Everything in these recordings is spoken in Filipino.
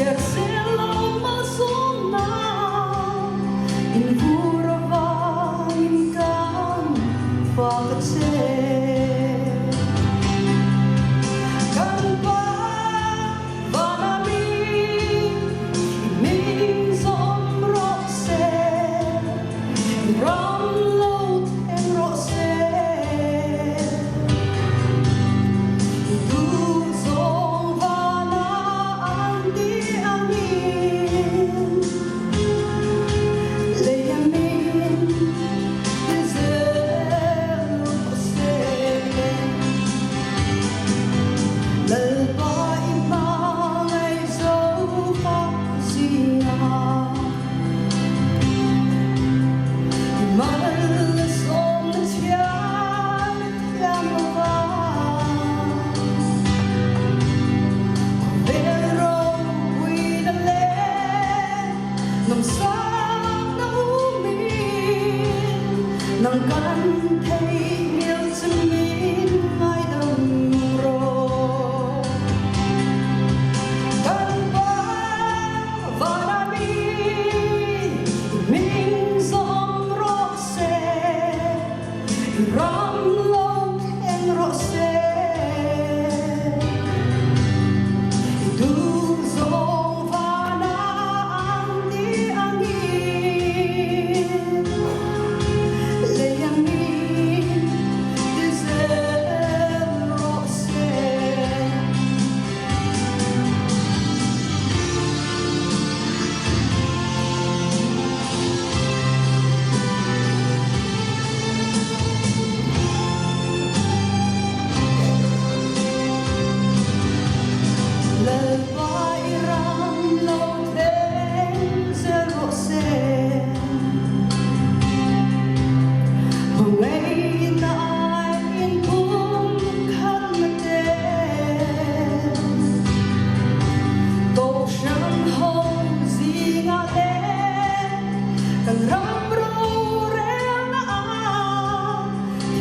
Ser selama zona in vuravaninkan fakatse kan ba vanami min som rose ramlot en rose nang kan thấy yêu chân mình ai đồng ro kan ba và đã mi mình dòng ro se ram lâu en ro se tu dòng và na ang đi ang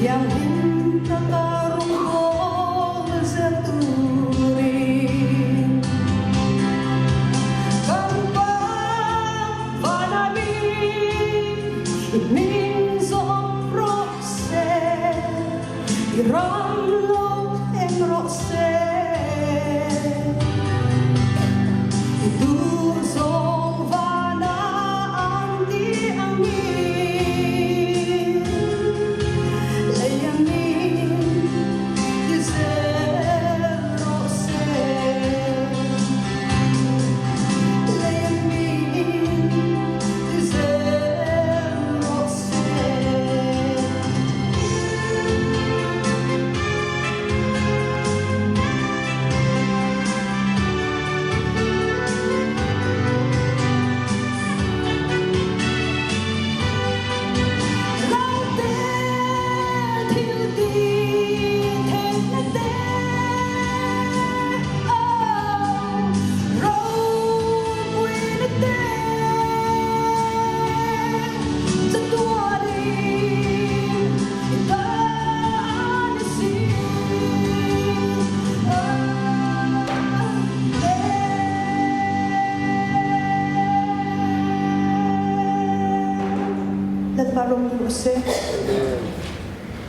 yang hinta karungkol seturi tanpa vanami min som rose ramlot en rose itu som vana andi angin Parang rose